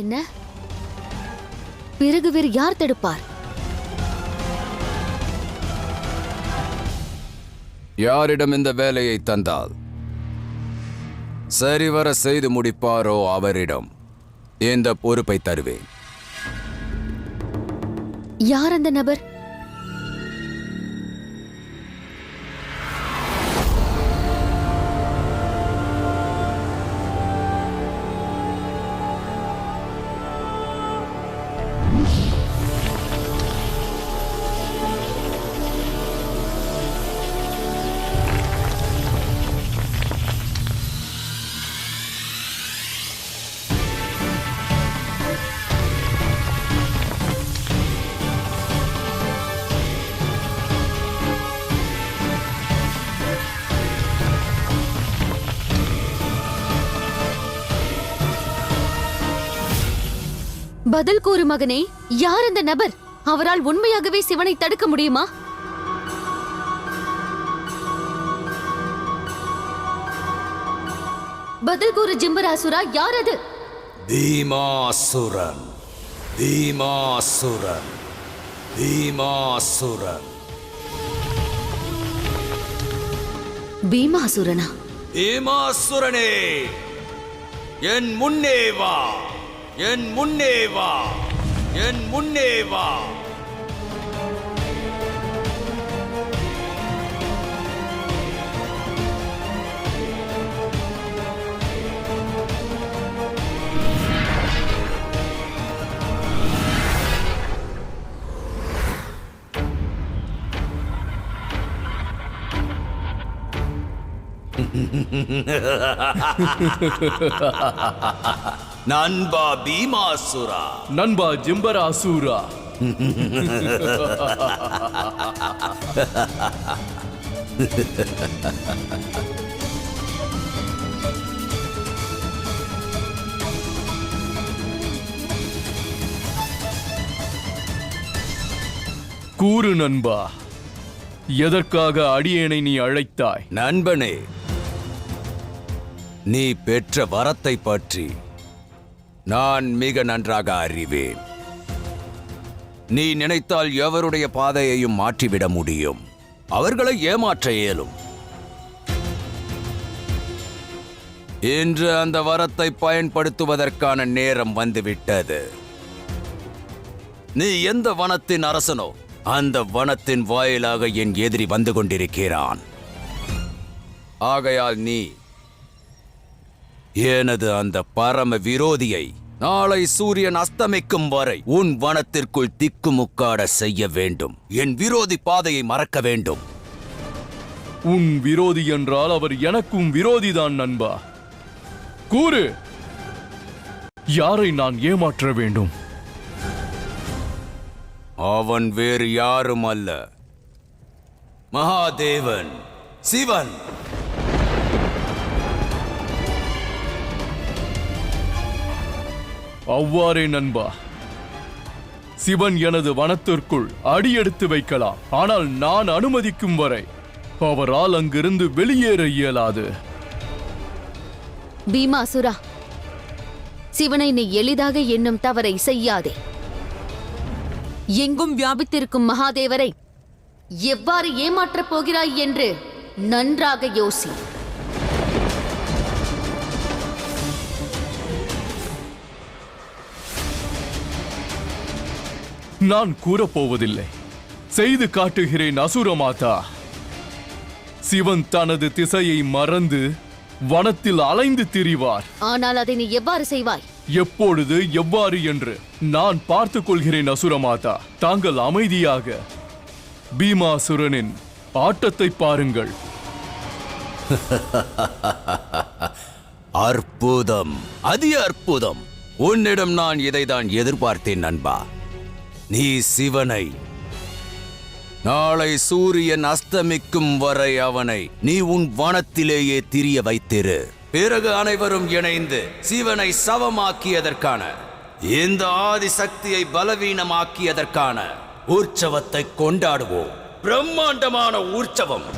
என்ன? பிறகு வேறு யார் தடுப்பார்? யாரிடம் இந்த வேலையை தந்தால் சரிவர செய்து முடிப்பாரோ அவரிடம் இந்த பொறுப்பை தருவேன். யார் அந்த நபர்? பதில் கூறு மகனே, யார் அந்த நபர்? அவரால் உண்மையாகவே சிவனை தடுக்க முடியுமா? பதில் கூறு ஜிம்பராசுரா, யார் அது? பீமாசுரன். பீமாசுரன். பீமாசுரன். பீமாசுரனா? பீமாசுரனே, என் முன்னே வா. என் முன்னே வா. என் முன்னே வா. நண்பா பீமாசுரா. நண்பா ஜிம்பராசுரா. கூறு நண்பா, எதற்காக அடியேனை நீ அழைத்தாய்? நண்பனே, நீ பெற்ற வரத்தை பற்றி நான் மிக நன்றாக அறிவேன். நீ நினைத்தால் எவருடைய பாதையையும் மாற்றிவிட முடியும். அவர்களை ஏமாற்ற இயலும். இன்று அந்த வரத்தை பயன்படுத்துவதற்கான நேரம் வந்துவிட்டது. நீ எந்த வனத்தின் அரசனோ அந்த வனத்தின் வாயிலாக என் எதிரி வந்து கொண்டிருக்கிறான். ஆகையால் நீ எனது அந்த பரம விரோதியை நாளை சூரியன் அஸ்தமிக்கும் வரை உன் வனத்திற்குள் திக்குமுக்காட செய்ய வேண்டும். என் விரோதி பாதையை மறக்க வேண்டும். உன் விரோதி என்றால் அவர் எனக்கும் விரோதிதான் நண்பா. கூறு, யாரை நான் ஏமாற்ற வேண்டும்? அவன் வேறு யாரும் அல்ல, மகாதேவன், சிவன். அவ்வாறே நண்பா, சிவன் எனது வனத்திற்குள் அடியெடுத்து வைக்கலாம். ஆனால் நான் அனுமதிக்கும் வரை அவரால் அங்கிருந்து வெளியேற இயலாது. பீமாசுரா, சிவனை நீ எளிதாக எண்ணும் தவறை செய்யாதே. எங்கும் வியாபித்திருக்கும் மகாதேவரை எவ்வாறு ஏமாற்றப் போகிறாய் என்று நன்றாக யோசி. நான் கூறப்போவதில்லை, செய்து காட்டுகிறேன் அசுரமாதா. சிவன் தனது திசையை மறந்து வனத்தில் அலைந்து திரிவார். ஆனால் அதை நீ எவ்வாறு செய்வாய்? எப்பொழுது, எவ்வாறு என்று நான் பார்த்துக் கொள்கிறேன் அசுரமாதா. தாங்கள் அமைதியாக பீமாசுரனின் ஆட்டத்தை பாருங்கள். அற்புதம், அதி அற்புதம். உன்னிடம் நான் இதைதான் எதிர்பார்த்தேன் நண்பா. நீ சிவனை நாளை சூரியன் அஸ்தமிக்கும் வரை அவனை நீ உன் வனத்திலேயே திரிய வைத்திரு. பிறகு அனைவரும் இணைந்து சிவனை சவமாக்கியதற்கான, இந்த ஆதி சக்தியை பலவீனமாக்கியதற்கான உற்சவத்தை கொண்டாடுவோம். பிரம்மாண்டமான உற்சவம்.